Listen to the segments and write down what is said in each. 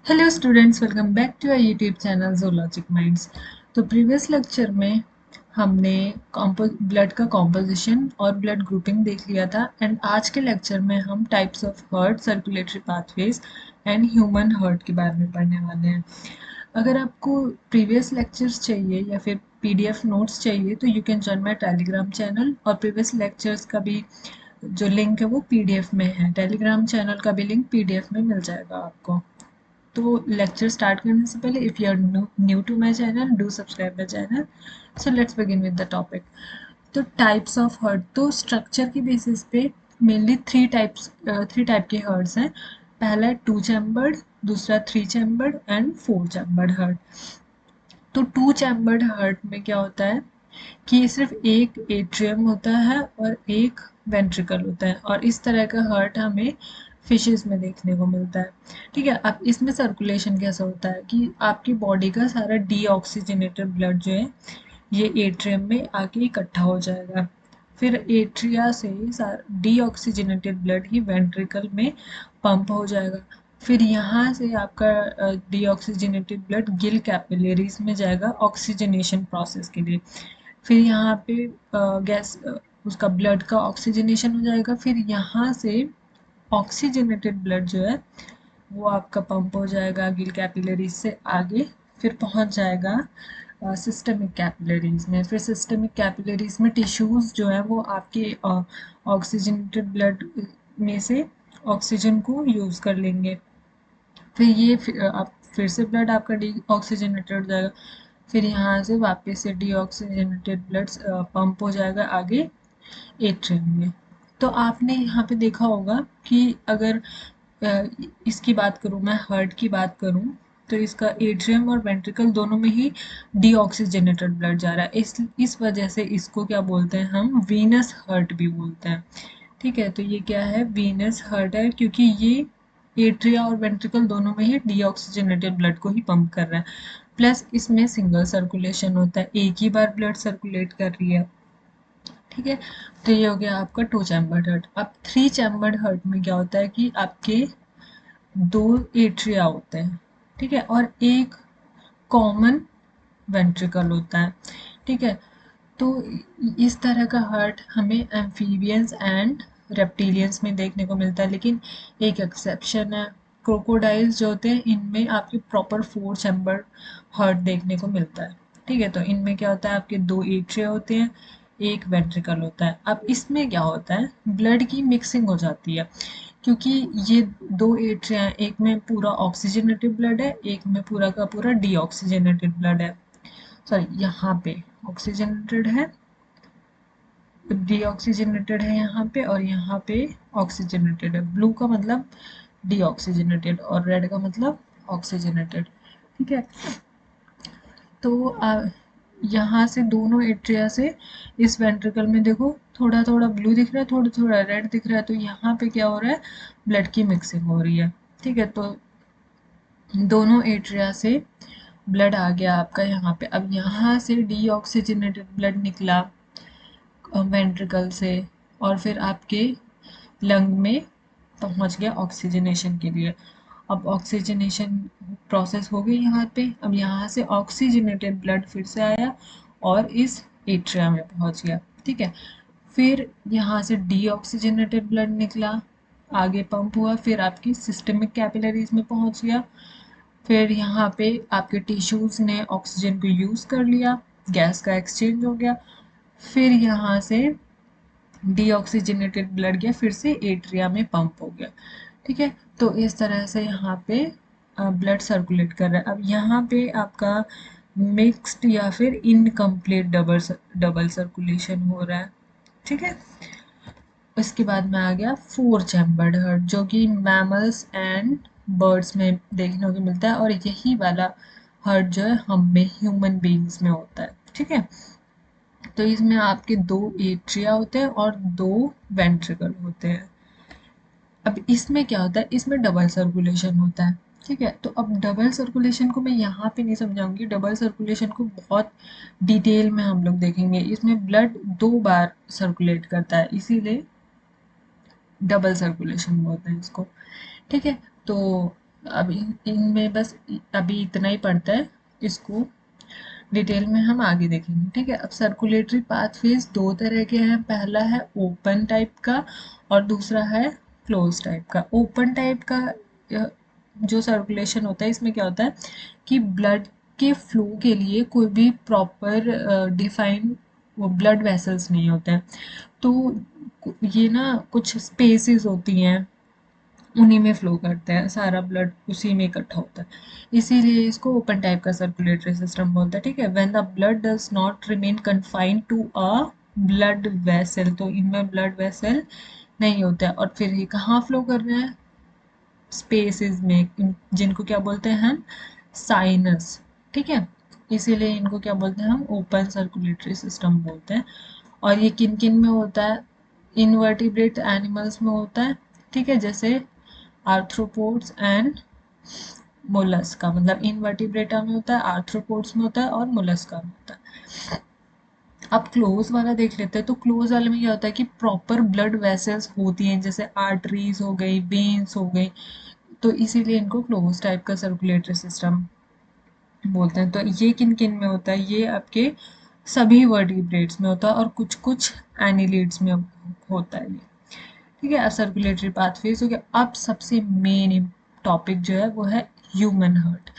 Hello students, welcome back to our YouTube channel Zoologic Minds. तो previous lecture में हमने blood का composition और ब्लड ग्रुपिंग देख लिया था एंड आज के लेक्चर में हम types of heart, circulatory pathways and human heart के बारे में पढ़ने वाले हैं। अगर आपको प्रीवियस लेक्चर्स चाहिए या फिर पीडीएफ नोट्स चाहिए तो you can join my Telegram channel, और प्रीवियस लेक्चर्स का भी जो लिंक है वो पीडीएफ में है। टेलीग्राम चैनल का भी लिंक पीडीएफ में मिल जाएगा आपको। तो लेक्चर स्टार्ट करने से पहले if you are new to my channel, do subscribe my channel. So let's begin with the topic. तो टाइप्स ऑफ हर्ट, तो स्ट्रक्चर की बेसिस पे मेनली थ्री टाइप के हर्ट्स हैं। पहला है टू चैम्बर्ड, दूसरा three chambered and four chambered heart. तो टू चैम्बर्ड हर्ट में क्या होता है कि सिर्फ एक एट्रियम होता है और एक वेंट्रिकल होता है, और इस तरह का हर्ट हमें फिशेस में देखने को मिलता है। ठीक है, अब इसमें सर्कुलेशन कैसा होता है कि आपकी बॉडी का सारा डीऑक्सीजनेटेड ब्लड जो है ये एट्रियम में आके इकट्ठा हो जाएगा। फिर एट्रिया से डीऑक्सीजनेटेड ब्लड ही वेंट्रिकल में पंप हो जाएगा। फिर यहाँ से आपका डीऑक्सीजनेटेड ब्लड गिल कैपिलरीज में जाएगा ऑक्सीजनेशन प्रोसेस के लिए। फिर यहाँ पे उसका ब्लड का ऑक्सीजनेशन हो जाएगा। फिर यहाँ से ऑक्सीजनेटेड ब्लड जो है वो आपका पंप हो जाएगा गिल कैपिलरीज से आगे, फिर पहुँच जाएगा सिस्टमिक कैपिलरीज में। फिर सिस्टमिक कैपिलरीज में टिश्यूज जो है वो आपके ऑक्सीजनेटेड ब्लड में से ऑक्सीजन को यूज़ कर लेंगे। आप फिर से ब्लड आपका डी ऑक्सीजनेटेड हो जाएगा। फिर यहाँ से वापस से डीऑक्सीजनेटेड ब्लड पंप हो जाएगा आगे एट्रियम में। तो आपने यहाँ पे देखा होगा कि अगर इसकी बात करूँ, मैं हार्ट की बात करूँ, तो इसका एट्रियम और वेंट्रिकल दोनों में ही डीऑक्सीजनेटेड ब्लड जा रहा है। इस वजह से इसको क्या बोलते हैं, हम वीनस हार्ट भी बोलते हैं। ठीक है, तो ये क्या है, वीनस हार्ट है, क्योंकि ये एट्रिया और वेंट्रिकल दोनों में ही डीऑक्सीजनेटेड ब्लड को ही पंप कर रहा है। प्लस इसमें सिंगल सर्कुलेशन होता है, एक ही बार ब्लड सर्कुलेट कर रही है। ठीक है, तो ये हो गया आपका टू चैम्बर्ड हर्ट। अब थ्री चैम्बर्ड हर्ट में क्या होता है कि आपके दो एट्रिया होते हैं, ठीक है, और एक कॉमन वेंट्रिकल होता है। ठीक है, तो इस तरह का हर्ट हमें एम्फीबियंस एंड रेप्टिलियंस में देखने को मिलता है, लेकिन एक एक्सेप्शन है। क्रोकोडाइल्स जो होते हैं इनमें आपके प्रॉपर फोर चैम्बर हर्ट देखने को मिलता है। ठीक है, तो इनमें क्या होता है, आपके दो एट्रिया होते हैं, एक वेंट्रिकल होता है। अब इसमें क्या होता है, ब्लड की मिक्सिंग हो जाती है, क्योंकि ये दो एट्रिया हैं, एक में पूरा ऑक्सीजनेटेड ब्लड है, एक में पूरा का पूरा डीऑक्सीजनेटेड ब्लड है। सॉरी, यहाँ पे ऑक्सीजनेटेड है, डीऑक्सीजनेटेड है यहाँ पे, और यहाँ पे ऑक्सीजनेटेड है। ब्लू का मतलब डीऑक्सीजनेटेड और रेड का मतलब ऑक्सीजनेटेड। ठीक है, तो यहाँ से दोनों एट्रिया से इस वेंट्रिकल में देखो थोड़ा थोड़ा ब्लू दिख रहा है, थोड़ा थोड़ा रेड दिख रहा है, तो यहाँ पे क्या हो रहा है, ब्लड की मिक्सिंग हो रही है। ठीक है, तो दोनों एट्रिया से ब्लड आ गया आपका यहाँ पे। अब यहाँ से डीऑक्सीजनेटेड ब्लड निकला वेंट्रिकल से, और फिर आपके लंग में पहुंच गया ऑक्सीजनेशन के लिए। अब ऑक्सीजनेशन प्रोसेस हो गई यहाँ पे। अब यहाँ से ऑक्सीजनेटेड ब्लड फिर से आया और इस एट्रिया में पहुंच गया। ठीक है, फिर यहाँ से डीऑक्सीजनेटेड ब्लड निकला, आगे पंप हुआ, फिर आपकी सिस्टमिक कैपिलरीज में पहुंच गया। फिर यहाँ पे आपके टिश्यूज ने ऑक्सीजन को यूज़ कर लिया, गैस का एक्सचेंज हो गया। फिर यहाँ से डीऑक्सीजनेटेड ब्लड गया फिर से एट्रिया में पंप हो गया। ठीक है, तो इस तरह से यहाँ पे ब्लड सर्कुलेट कर रहा है। अब यहाँ पे आपका मिक्स्ड या फिर इनकम्प्लीट डबल सर्कुलेशन हो रहा है। ठीक है, उसके बाद में आ गया फोर चैम्बर्ड हार्ट, जो कि मैमल्स एंड बर्ड्स में देखने को मिलता है, और यही वाला हार्ट जो है हम में ह्यूमन बींग्स में होता है। ठीक है, तो इसमें आपके दो एट्रिया होते हैं और दो वेंट्रिकल होते हैं। अब इसमें क्या होता है, इसमें डबल सर्कुलेशन होता है। ठीक है, तो अब डबल सर्कुलेशन को मैं यहाँ पे नहीं समझाऊंगी, डबल सर्कुलेशन को बहुत डिटेल में हम लोग देखेंगे। इसमें ब्लड दो बार सर्कुलेट करता है, इसीलिए डबल सर्कुलेशन बोलते हैं इसको। ठीक है, तो अब इनमें बस अभी इतना ही पड़ता है, इसको डिटेल में हम आगे देखेंगे। ठीक है, अब सर्कुलेटरी पाथवेज दो तरह के हैं, पहला है ओपन टाइप का और दूसरा है क्लोज टाइप का। ओपन टाइप का जो सर्कुलेशन होता है, इसमें क्या होता है कि ब्लड के फ्लो के लिए कोई भी प्रॉपर डिफाइंड वो ब्लड वेसल्स नहीं होते हैं। तो ये ना कुछ स्पेसेस होती हैं, उन्हीं में फ्लो करते हैं, सारा ब्लड उसी में इकट्ठा होता है, इसीलिए इसको ओपन टाइप का सर्कुलेटरी सिस्टम बोलते हैं। ठीक है, when the blood does not remain confined to a blood vessel, तो इनमें ब्लड वेसल नहीं होता है और फिर ये कहाँ फ्लो कर रहे हैं, स्पेसेस में, जिनको क्या बोलते हैं हम, साइनस। ठीक है, इसीलिए इनको क्या बोलते हैं हम, ओपन सर्कुलेटरी सिस्टम बोलते हैं। और ये किन किन में होता है, इनवर्टिब्रेट एनिमल्स में होता है। ठीक है, जैसे आर्थ्रोपोड्स एंड मोलस्का, मतलब इनवर्टिब्रेटा में होता है, आर्थ्रोपोड्स में होता है और मोलस्का में होता है। अब क्लोज वाला देख लेते हैं। तो क्लोज वाले में क्या होता है कि प्रॉपर ब्लड वेसल्स होती हैं, जैसे आर्टरीज हो गई, वेन्स हो गई, तो इसीलिए इनको क्लोज टाइप का सर्कुलेटरी सिस्टम बोलते हैं। तो ये किन किन में होता है, ये आपके सभी वर्टिब्रेट्स में होता है और कुछ कुछ एनिलिड्स में होता है ये। ठीक है, अब सर्कुलेटरी पाथवेज हो गया। अब सबसे मेन टॉपिक जो है वो है ह्यूमन हार्ट।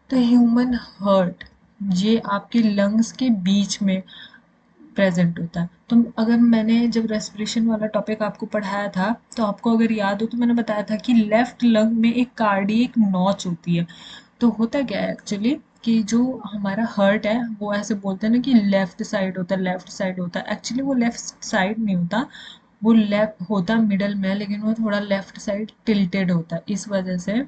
तो ह्यूमन हार्ट ये आपके लंग्स के बीच में प्रेजेंट होता है। तो अगर मैंने जब रेस्पिरेशन वाला टॉपिक आपको पढ़ाया था, तो आपको अगर याद हो तो मैंने बताया था कि लेफ्ट लंग में एक कार्डियक नॉच होती है। तो होता क्या है एक्चुअली कि जो हमारा हार्ट है वो ऐसे बोलते हैं ना कि लेफ्ट साइड होता है, लेफ्ट साइड होता है, एक्चुअली वो लेफ्ट साइड नहीं होता, वो लेफ्ट होता मिडल में, लेकिन वो थोड़ा लेफ्ट साइड टिल्टेड होता है, इस वजह से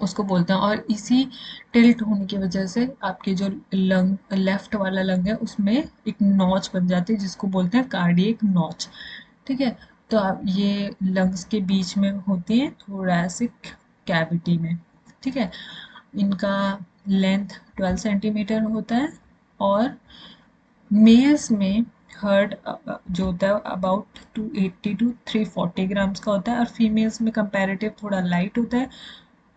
उसको बोलते हैं। और इसी टिल्ट होने की वजह से आपके जो लंग, लेफ्ट वाला लंग है, उसमें एक नॉच बन जाती है जिसको बोलते हैं कार्डियक नॉच। ठीक है, तो आप ये लंग्स के बीच में होती है थोरैसिक कैविटी में। ठीक है, इनका लेंथ 12 सेंटीमीटर होता है और मेल्स में हर्ट जो होता है अबाउट 280 टू 340 ग्राम्स का होता है और फीमेल्स में कंपैरेटिव थोड़ा लाइट होता है,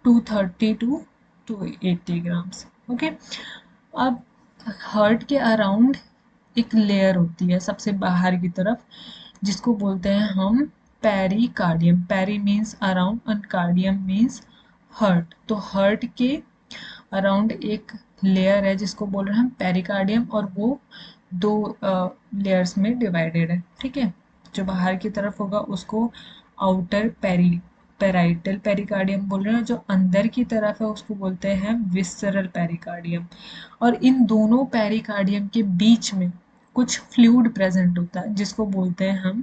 230 टू 280 ग्राम्स। ओके, अब हार्ट के अराउंड एक लेयर होती है सबसे बाहर की तरफ, जिसको बोलते हैं हम pericardium. Peri means around and cardium means heart. तो हार्ट के अराउंड एक लेयर है जिसको बोल रहे हैं हम पेरिकार्डियम, और वो दो लेयर्स में डिवाइडेड है। ठीक है, जो बाहर की तरफ होगा उसको आउटर पेराइटल पेरिकार्डियम बोल रहे हैं, जो अंदर की तरफ है उसको बोलते हैं विसरल पेरिकार्डियम। और इन दोनों पेरिकार्डियम के बीच में कुछ फ्लूइड प्रेजेंट होता है जिसको बोलते हैं हम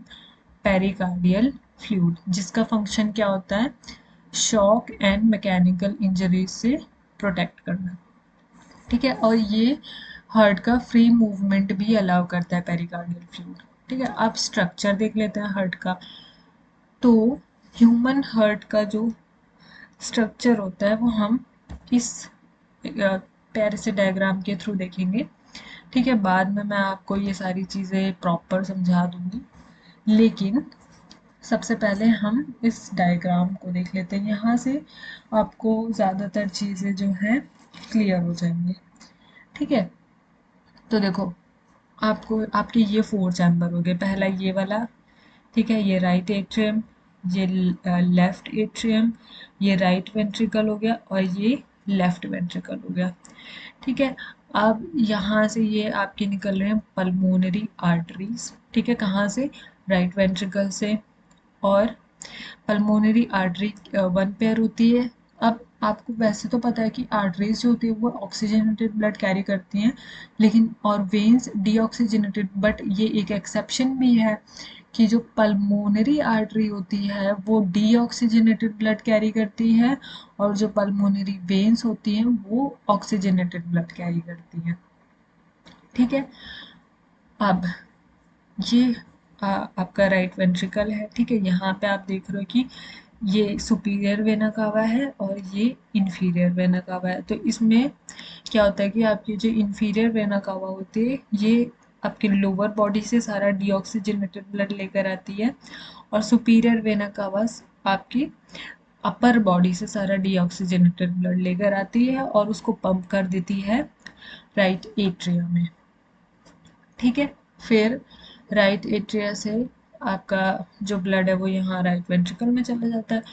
पेरिकार्डियल फ्लूइड, जिसका फंक्शन क्या होता है, शॉक एंड मैकेनिकल इंजरीज से प्रोटेक्ट करना। ठीक है, और ये हार्ट का फ्री मूवमेंट भी अलाउ करता है पेरिकार्डियल फ्लूइड। ठीक है, अब स्ट्रक्चर देख लेते हैं हार्ट का। तो ह्यूमन हार्ट का जो स्ट्रक्चर होता है वो हम इस पैर से डायग्राम के थ्रू देखेंगे। ठीक है, बाद में मैं आपको ये सारी चीज़ें प्रॉपर समझा दूंगी, लेकिन सबसे पहले हम इस डायग्राम को देख लेते हैं। यहाँ से आपको ज़्यादातर चीज़ें जो हैं क्लियर हो जाएंगी। ठीक है, तो देखो, आपको आपके ये 4 चैम्बर हो गए। पहला ये वाला, ठीक है, ये राइट एट्रियम, ये लेफ्ट एट्रियम, ये राइट वेंट्रिकल हो गया और ये लेफ्ट वेंट्रिकल हो गया। ठीक है, अब यहाँ से ये आपके निकल रहे हैं पल्मोनरी आर्टरीज। ठीक है, कहाँ से, राइट वेंट्रिकल से। और पल्मोनरी आर्टरी वन पेयर होती है। अब आपको वैसे तो पता है कि आर्टरीज जो होती है वो ऑक्सीजनेटेड ब्लड कैरी करती हैं, लेकिन और वेन्स डीऑक्सीजनेटेड, बट ये एक एक्सेप्शन भी है कि जो पल्मोनरी आर्टरी होती है वो डीऑक्सीजनेटेड ब्लड कैरी करती है और जो पल्मोनरी वेन्स होती हैं वो ऑक्सीजनेटेड ब्लड कैरी करती हैं। ठीक है, अब ये आपका राइट वेंट्रिकल है। ठीक है, यहाँ पे आप देख रहे हो कि ये सुपीरियर वेना कावा है और ये इंफीरियर वेना कावा है। तो इसमें क्या होता है कि आपकी जो इंफीरियर वेना कावा होती है ये आपके लोअर बॉडी से सारा डीऑक्सीजनेटेड ब्लड लेकर आती है, और सुपीरियर वेना कावा आपकी अपर बॉडी से सारा डीऑक्सीजनेटेड ब्लड लेकर आती है और उसको पंप कर देती है राइट एट्रिया में। ठीक है, फिर राइट एट्रिया से आपका जो ब्लड है वो यहाँ राइट वेंट्रिकल में चला जाता है।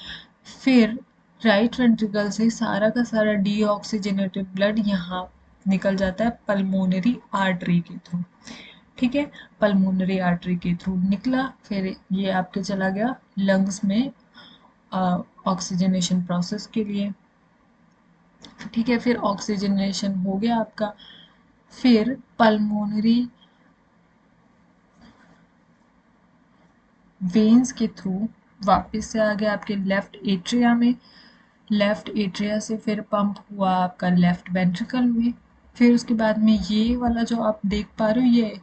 फिर राइट वेंट्रिकल से सारा का सारा डीऑक्सीजनेटेड ब्लड यहाँ निकल जाता है पल्मोनरी आर्टरी के थ्रू। ठीक है, पल्मोनरी आर्टरी के थ्रू निकला, फिर ये आपके चला गया लंग्स में ऑक्सीजनेशन प्रोसेस के लिए। ठीक है, फिर ऑक्सीजनेशन हो गया आपका, फिर पल्मोनरी वेन्स के थ्रू वापस से आ गया आपके लेफ्ट एट्रिया में। लेफ्ट एट्रिया से फिर पंप हुआ आपका लेफ्ट वेंट्रिकल में। फिर उसके बाद में ये वाला जो आप देख पा रहे हो ये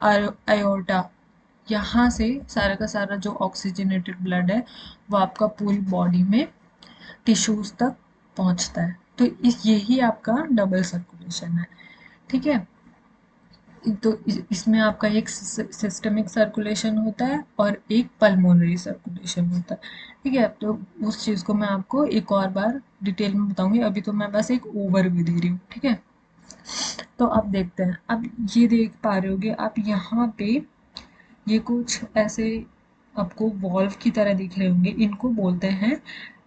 आयोर्टा, यहाँ से सारा का सारा जो ऑक्सीजनेटेड ब्लड है वो आपका पूरी बॉडी में टिश्यूज तक पहुंचता है। तो यही आपका डबल सर्कुलेशन है। ठीक है, तो इसमें आपका एक सिस्टमिक सर्कुलेशन होता है और एक पल्मोनरी सर्कुलेशन होता है। ठीक है, तो उस चीज़ को मैं आपको एक और बार डिटेल में बताऊंगी, अभी तो मैं बस एक ओवरव्यू दे रही हूँ। ठीक है, तो अब देखते हैं। अब ये देख पा रहे होगे आप यहाँ पे, ये कुछ ऐसे आपको वॉल्व की तरह दिख रहे होंगे, इनको बोलते हैं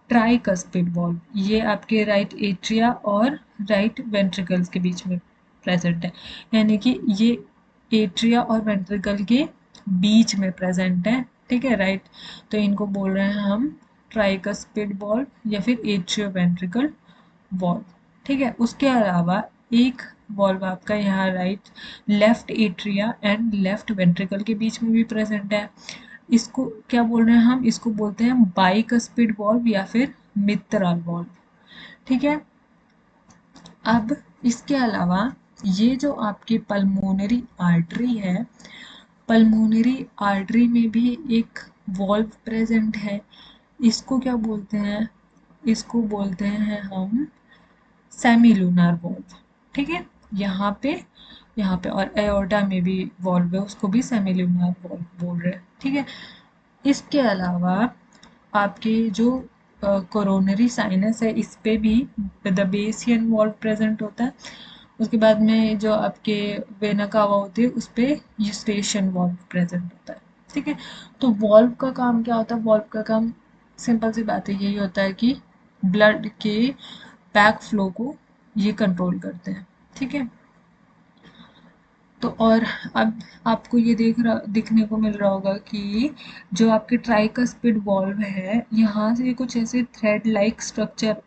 ट्राइकस्पिड वॉल्व। ये आपके राइट एट्रिया और राइट वेंट्रिकल्स के बीच में प्रेजेंट है, यानी कि ये एट्रिया और वेंट्रिकल के बीच में प्रेजेंट है। ठीक है, राइट, तो इनको बोल रहे हैं हम ट्राइकस्पिड वॉल्व या फिर एट्रियो वेंट्रिकल वॉल्व। ठीक है, उसके अलावा एक वॉल्व आपका यहाँ right left atria and left ventricle के बीच में भी प्रेजेंट है। इसको क्या बोल रहे हैं हम, इसको बोलते हैं बाइकस्पिड वॉल्व या फिर मित्तरल वॉल्व। ठीक है, अब इसके अलावा ये जो आपकी पल्मोनरी आर्टरी है, पल्मोनरी आर्टरी में भी एक वॉल्व प्रेजेंट है। इसको क्या बोलते हैं, इसको बोलते हैं हम सेमी लूनार वॉल्व। ठीक है, यहाँ पे और एओर्टा में भी वॉल्व है, उसको भी सेमी लूनार वॉल्व बोल रहे हैं। ठीक है, इसके अलावा आपके जो कोरोनरी साइनस है इस पे भी द बेसियन वॉल्व प्रेजेंट होता है। उसके बाद में जो आपके वेना कावा होती है उस पे यूस्टेशियन वॉल्व प्रेजेंट होता है। ठीक है, तो वॉल्व का काम क्या होता है, वॉल्व का काम सिंपल सी बात है, यही होता है कि ब्लड के बैक फ्लो को ये कंट्रोल करते हैं। ठीक है, तो और अब आपको ये दिखने को मिल रहा होगा कि जो आपके ट्राइकस्पिड वॉल्व है यहाँ से कुछ ऐसे थ्रेड लाइक स्ट्रक्चर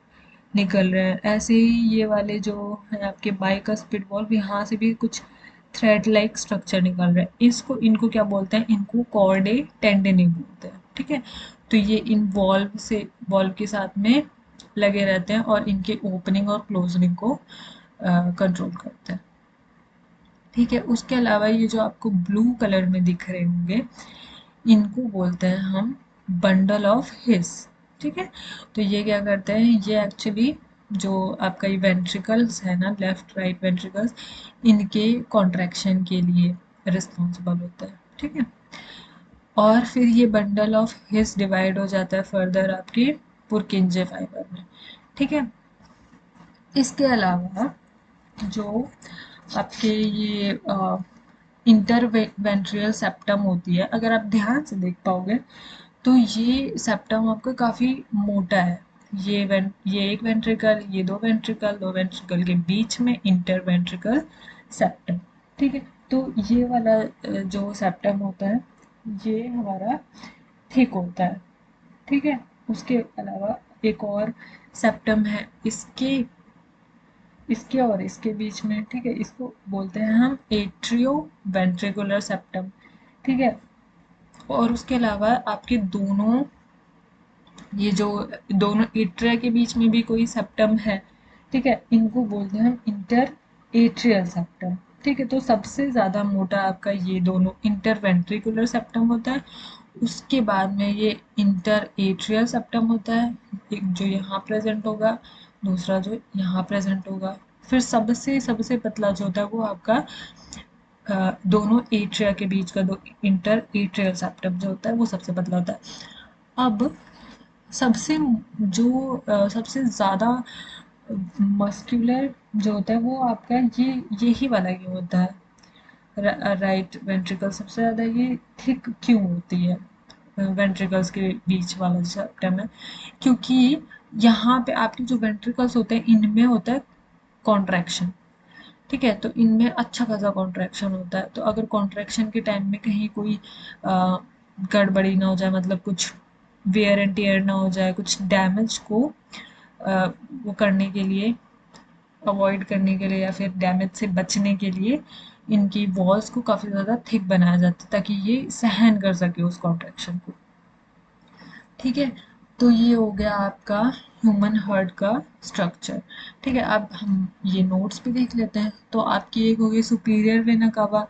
निकल रहे हैं। ऐसे ही ये वाले जो है आपके बाइकस्पिड वॉल्व, यहाँ से भी कुछ थ्रेड लाइक स्ट्रक्चर निकल रहे हैं। इनको क्या बोलते हैं, इनको कॉर्डे टेंडनी बोलते हैं। ठीक है, तो ये इन वॉल्व के साथ में लगे रहते हैं और इनके ओपनिंग और क्लोजनिंग को कंट्रोल करते हैं। ठीक है, उसके अलावा ये जो आपको ब्लू कलर में दिख रहे होंगे इनको बोलते हैं हम बंडल ऑफ हिस। ठीक है, तो ये क्या करते हैं, ये एक्चुअली जो आपका ये वेंट्रिकल्स है ना, लेफ्ट राइट वेंट्रिकल्स, इनके कॉन्ट्रैक्शन के लिए रिस्पॉन्सिबल होता है। ठीक है, और फिर ये बंडल ऑफ हिस डिवाइड हो जाता है फर्दर आपके पुरकिंजे फाइबर में। ठीक है, इसके अलावा जो आपके ये इंटरवेंट्रियल सेप्टम होती है, अगर आप ध्यान से देख पाओगे तो ये सेप्टम आपका काफ़ी मोटा है। ये एक वेंट्रिकल, ये दो वेंट्रिकल के बीच में इंटरवेंट्रिकल सेप्टम। ठीक है, तो ये वाला जो सेप्टम होता है ये हमारा थिक होता है। ठीक है, उसके अलावा एक और सेप्टम है इसके और इसके बीच में। ठीक है, इसको बोलते हैं हम एट्रियो वेंट्रिकुलर सेप्टम। ठीक है, और उसके अलावा आपके दोनों ये जो दोनों एट्रिया के बीच में भी कोई सेप्टम है। ठीक है, इनको बोलते हैं हम इंटर एट्रियल सेप्टम। ठीक है, तो सबसे ज़्यादा मोटा आपका ये दोनों इंटरवेंट्रिकुलर सेप्टम होता है। उसके बाद में ये इंटर एट्रियल सेप्टम होता है, एक जो यहाँ प्रेजेंट होगा, दूसरा जो यहाँ प्रेजेंट होगा। फिर सबसे सबसे पतला जो होता है वो आपका दोनों एट्रिया के बीच का दो इंटर एट्रियल सेप्टम जो होता है वो सबसे पतला होता है। अब सबसे ज़्यादा मस्कुलर जो होता है वो आपका यही वाला ये होता है। राइट वेंट्रिकल सबसे ज़्यादा ये थिक क्यों होती है वेंट्रिकल्स के बीच वाला सेप्टम है, क्योंकि यहाँ पे आपके जो वेंट्रिकल्स होते हैं इनमें होता है कॉन्ट्रैक्शन। ठीक है, तो इनमें अच्छा खासा कॉन्ट्रैक्शन होता है, तो अगर कॉन्ट्रैक्शन के टाइम में कहीं कोई गड़बड़ी ना हो जाए, मतलब कुछ वेयर एंड टेयर ना हो जाए, कुछ डैमेज को वो करने के लिए, अवॉइड करने के लिए या फिर डैमेज से बचने के लिए इनकी वॉल्स को काफ़ी ज़्यादा थिक बनाया जाता है ताकि ये सहन कर सके उस कॉन्ट्रैक्शन को। ठीक है, तो ये हो गया आपका ह्यूमन हार्ट का स्ट्रक्चर। ठीक है, अब हम ये नोट्स भी देख लेते हैं। तो आपकी एक हो गई सुपीरियर वेना कावा,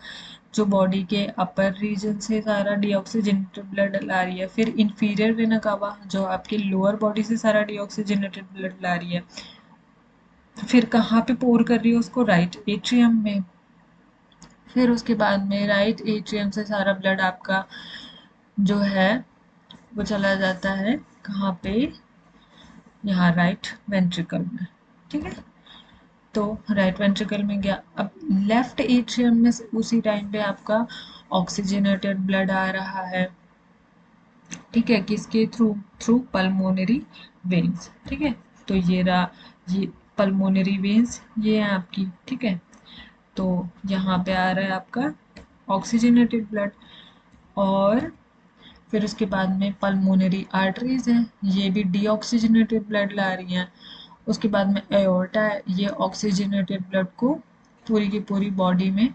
जो बॉडी के अपर रीजन से सारा डीऑक्सीजनेटेड ब्लड ला रही है। फिर इंफीरियर वेना कावा जो आपके लोअर बॉडी से सारा डीऑक्सीजनेटेड ब्लड ला रही है। फिर कहाँ पे पोर कर रही है उसको, राइट एट्रियम में। फिर उसके बाद में राइट एट्रियम से सारा ब्लड आपका जो है वो चला जाता है कहाँ पे, यहाँ राइट वेंट्रिकल में। ठीक है, तो राइट वेंट्रिकल में गया। अब लेफ्ट एट्रियम में उसी टाइम पे आपका ऑक्सीजनेटेड ब्लड आ रहा है। ठीक है, किसके थ्रू, थ्रू पल्मोनरी वेन्स। ठीक है, तो ये रहा, ये पल्मोनरी वेन्स ये है आपकी। ठीक है, तो यहाँ पे आ रहा है आपका ऑक्सीजनेटेड ब्लड। और फिर उसके बाद में पल्मोनरी आर्टरीज हैं, ये भी डीऑक्सीजनेटेड ब्लड ला रही हैं। उसके बाद में एओर्टा है, ये ऑक्सीजनेटेड ब्लड को पूरी की पूरी बॉडी में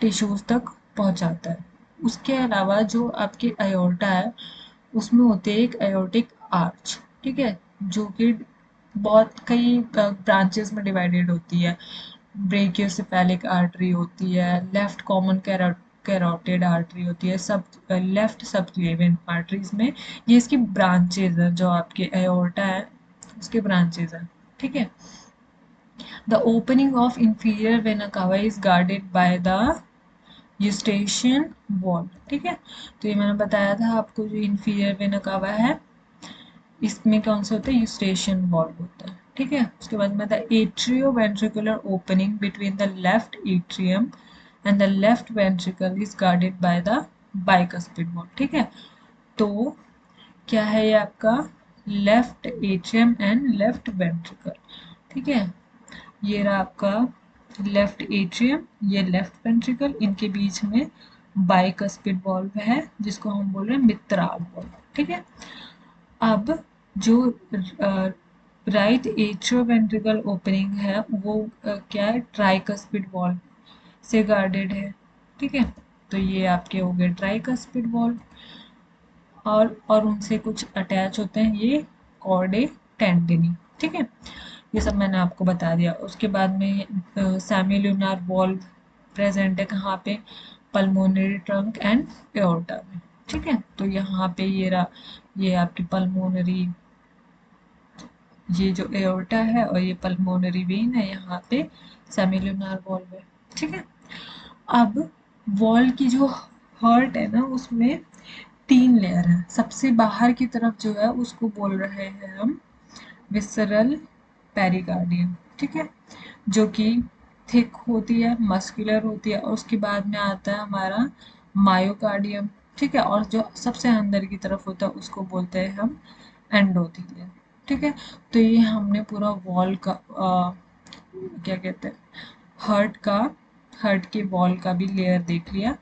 टिश्यूज तक पहुंचाता है। उसके अलावा जो आपकी एओर्टा है उसमें होती है एक एओर्टिक आर्च। ठीक है, जो कि बहुत कई ब्रांचेस में डिवाइडेड होती है। ब्रेकियोसेफेलिक आर्टरी होती है, लेफ्ट कॉमन कैरोटिड आर्टरी होती है, सब लेफ्ट सबक्लेवियन आर्टरीज में ये इसकी ब्रांचेज है, जो आपके एओर्टा है उसके ब्रांचेज हैं। ठीक है, the opening of inferior vena cava is guarded by the Eustachian wall. ठीक है, तो ये मैंने बताया था आपको, जो इंफीरियर वेना कावा है इसमें कौन सा होता है, यूस्टेशियन वॉल्व होता है। ठीक है, उसके बाद में the atrio ventricular opening between the left atrium and the left ventricle is guarded by the bicuspid valve. ठीक है, तो क्या है ये आपका left atrium and left ventricle. ठीक है, ये रहा आपका लेफ्ट एट्रियम, ये लेफ्ट वेंट्रिकल, इनके बीच में बाइकस्पिड वॉल्व है जिसको हम बोल रहे हैं मित्राल वॉल्व। ठीक है, अब जो राइट एट्रोवेंट्रिकल ओपनिंग है वो क्या है, ट्राइकस्पिड वॉल्व से गार्डेड है। ठीक है, तो ये आपके हो गए ट्राइकस्पिड वॉल्व। और उनसे कुछ अटैच होते हैं ये कॉर्डे टेंडिनी। ठीक है, ये सब मैंने आपको बता दिया। उसके बाद में सेमिलुनर वॉल्व प्रेजेंट है कहाँ पे, पल्मोनरी ट्रंक एंड एओर्टा में। ठीक है, तो यहाँ पे ये रहा, ये आपकी पल्मोनरी, ये जो एओर्टा है और ये पल्मोनरी वेन है, यहाँ पे सेमिलुनर वॉल्व है। ठीक है, अब वॉल की जो हर्ट है ना उसमें 3 लेयर है। सबसे बाहर की तरफ जो है उसको बोल रहे हैं हम विसरल पेरिकार्डियम। ठीक है, जो कि थिक होती है, मस्कुलर होती है, और उसके बाद में आता है हमारा मायोकार्डियम। ठीक है, और जो सबसे अंदर की तरफ होता है उसको बोलते हैं हम एंडोथेलियम। ठीक है, तो ये हमने पूरा वॉल का क्या कहते हैं, हर्ट का, हर्ट के वॉल का भी लेयर देख लिया।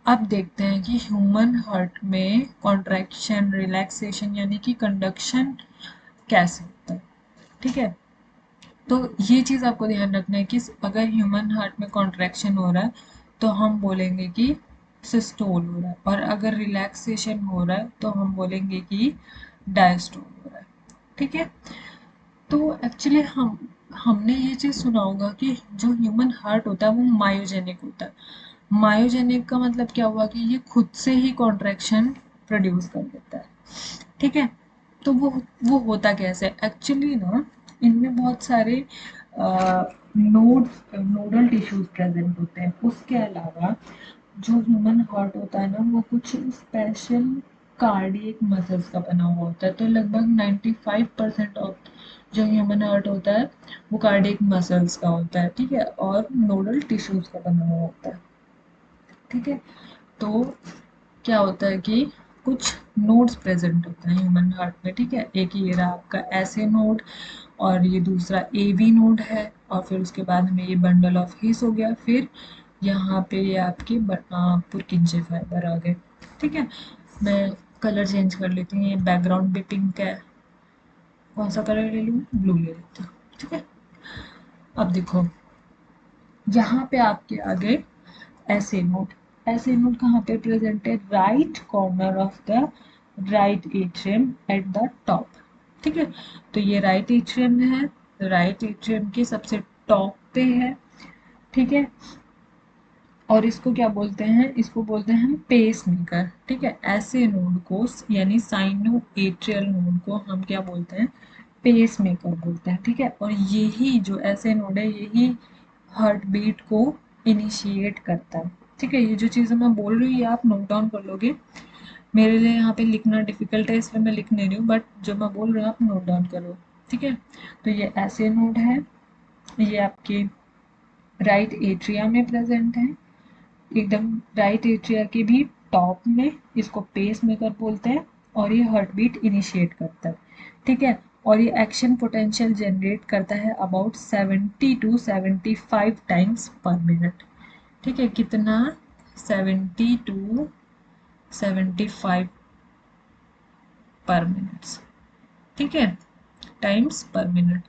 अब देखते हैं कि ह्यूमन हार्ट में कॉन्ट्रैक्शन रिलैक्सेशन यानी कि कंडक्शन कैसे होता है। ठीक है, तो ये चीज़ आपको ध्यान रखना है कि अगर ह्यूमन हार्ट में कॉन्ट्रैक्शन हो रहा है तो हम बोलेंगे कि सिस्टोल हो रहा है, और अगर रिलैक्सेशन हो रहा है तो हम बोलेंगे कि डायस्टोल हो रहा है। ठीक है, तो एक्चुअली हमने ये चीज़ सुना होगा कि जो ह्यूमन हार्ट होता है वो मायोजेनिक होता है। मायोजेनिक का मतलब क्या हुआ कि ये खुद से ही कॉन्ट्रैक्शन प्रोड्यूस कर देता है। ठीक है, तो वो होता कैसे, एक्चुअली ना इनमें बहुत सारे नोडल टिश्यूज प्रेजेंट होते हैं। उसके अलावा जो ह्यूमन हार्ट होता है ना वो कुछ स्पेशल कार्डियक मसल्स का बना हुआ होता है। तो लगभग 95% ऑफ जो ह्यूमन हार्ट होता है वो कार्डियक मसल्स का होता है, ठीक है, और नोडल टिश्यूज का बना हुआ होता है, ठीक है। तो क्या होता है कि कुछ नोड्स प्रेजेंट होते हैं ह्यूमन हार्ट में, ठीक है। एक ये रहा आपका ऐसे नोड, और ये दूसरा एवी नोड है, और फिर उसके बाद में ये बंडल ऑफ हिस हो गया, फिर यहाँ पे ये आपकी पुरकिंजे फाइबर आ गए, ठीक है। मैं कलर चेंज कर लेती हूँ, ये बैकग्राउंड भी पिंक है, कौन सा कलर ले लूँ, ब्लू ले लेती हूँ, ठीक है। अब देखो यहाँ पे आपके आगे ऐसे नोड, ऐसे नोड कहाँ पे प्रेजेंट है, right corner of the right atrium at the top, ठीक है। तो ये राइट एट्रियम है, राइट एट्रियम के सबसे टॉप पे है, ठीक है। और इसको क्या बोलते हैं, इसको बोलते हैं हम पेस मेकर, ठीक है। ऐसे नोड को यानी साइनो एट्रियल नोड को हम क्या बोलते हैं, पेस मेकर बोलते हैं, ठीक है। और यही जो ऐसे नोड है यही हार्ट बीट को इनिशिएट करता है, ठीक है। ये जो चीज़ें मैं बोल रही हूँ ये आप नोट डाउन कर लोगे, मेरे लिए यहाँ पे लिखना डिफिकल्ट है इसलिए मैं लिख नहीं रही हूँ, बट जो मैं बोल रही हूँ आप नोट डाउन करो, ठीक है। तो ये ऐसे नोड है, ये आपके राइट एट्रिया में प्रेजेंट है, एकदम राइट एट्रिया के भी टॉप में, इसको पेस मेकर बोलते हैं, और ये हार्ट बीट इनिशिएट करता है, ठीक है। और ये एक्शन पोटेंशियल जनरेट करता है about 70 to 75 times per minute, ठीक है। कितना, 70 टू 75 पर मिनट, ठीक है, टाइम्स पर मिनट।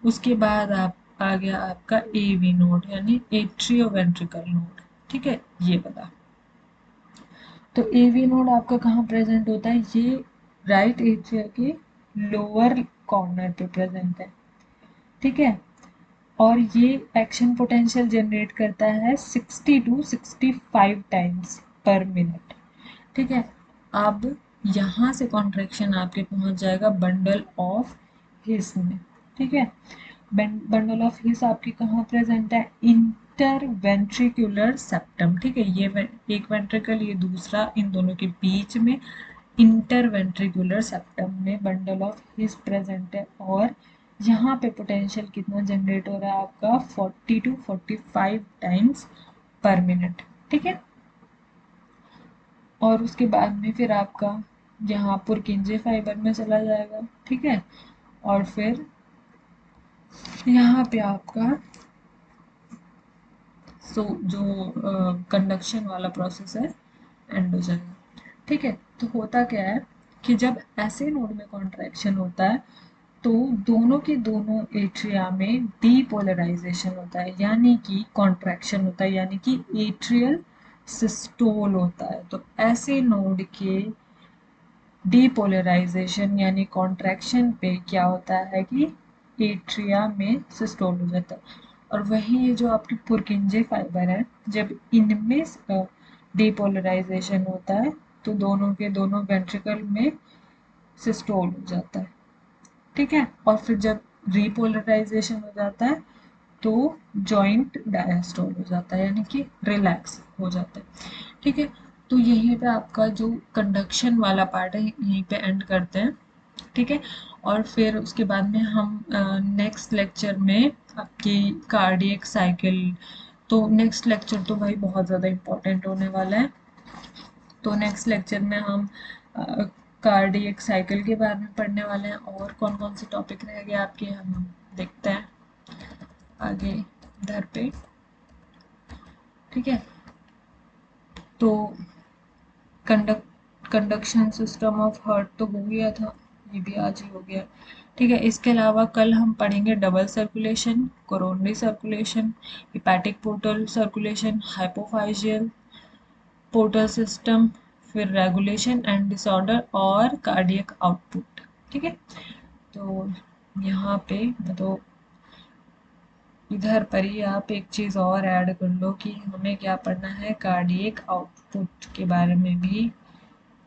उसके बाद आप आ गया आपका एवी नोड यानी एट्रियोवेंट्रिकल नोड, ठीक है, ये बता। तो एवी नोड आपका कहाँ प्रेजेंट होता है, ये राइट एट्रिया के लोअर कॉर्नर पे प्रेजेंट है, ठीक है। और ये एक्शन पोटेंशियल जनरेट करता है 60 टू 65 टाइम्स पर मिनट, ठीक है। अब यहाँ से कॉन्ट्रैक्शन आपके पहुंच जाएगा बंडल ऑफ हिस में, ठीक है। बंडल ऑफ हिस आपकी कहाँ प्रेजेंट है, इंटरवेंट्रिकुलर सेप्टम, ठीक है। ये एक वेंट्रिकल ये दूसरा, इन दोनों के बीच में इंटरवेंट्रिकुलर सेप्टम में बंडल ऑफ हिस प्रेजेंट है। और यहाँ पे पोटेंशियल कितना जनरेट हो रहा है आपका, 40 टू 45 टाइम्स पर मिनट, ठीक है। और उसके बाद में फिर आपका यहाँ पुरकिंजे फाइबर में चला जाएगा, ठीक है। और फिर यहाँ पे आपका जो कंडक्शन वाला प्रोसेस है एंड हो जाएगा, ठीक है। तो होता क्या है कि जब ऐसे नोड में कॉन्ट्रैक्शन होता है तो दोनों के दोनों एट्रिया में डीपोलराइजेशन होता है, यानी कि कॉन्ट्रैक्शन होता है, यानी कि एट्रियल सिस्टोल होता है। तो ऐसे नोड के डीपोलराइजेशन यानी कॉन्ट्रैक्शन पे क्या होता है कि एट्रिया में सिस्टोल हो जाता है। और वहीं ये जो आपकी पुरकिंजे फाइबर है, जब इनमें डीपोलराइजेशन होता है तो दोनों के दोनों वेंट्रिकल में सिस्टोल हो जाता है, ठीक है। और फिर जब रिपोलराइजेशन हो जाता है तो जॉइंट डायस्टोल हो जाता है, यानी कि रिलैक्स हो जाता है, ठीक है। तो यहीं पे आपका जो कंडक्शन वाला पार्ट है यहीं पे एंड करते हैं, ठीक है। और फिर उसके बाद में हम नेक्स्ट लेक्चर में आपकी कार्डियक साइकिल, तो नेक्स्ट लेक्चर तो भाई बहुत ज़्यादा इम्पोर्टेंट होने वाला है। तो नेक्स्ट लेक्चर में हम कार्डियक साइकिल के बारे में पढ़ने वाले हैं, और कौन कौन से टॉपिक रह गए आपके हम देखते हैं आगे इधर पे, ठीक है। तो कंडक्शन सिस्टम ऑफ हार्ट तो हो गया था, ये भी आज ही हो गया, ठीक है। इसके अलावा कल हम पढ़ेंगे double circulation, coronary circulation, hepatic portal circulation, hypophyseal portal system, फिर रेगुलेशन एंड डिसऑर्डर और कार्डियक आउटपुट, ठीक है। तो यहाँ पे तो इधर पर ही आप एक चीज़ और ऐड कर लो कि हमें क्या पढ़ना है, कार्डियक आउटपुट के बारे में भी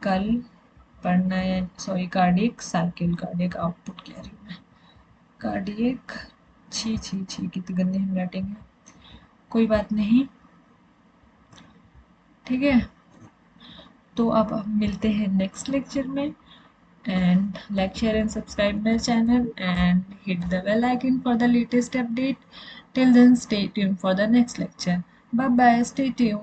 कल पढ़ना है, sorry cardiac cycle, cardiac output कह रही हूँ मैं, कार्डियक, छी छी छी कितनी गंदी हैंडराइटिंग है, कोई बात नहीं, ठीक है। तो अब हम मिलते हैं नेक्स्ट लेक्चर में, and like, share and subscribe my channel and hit the bell icon for the latest update. Till then, stay tuned for the next lecture. Bye bye, stay tuned.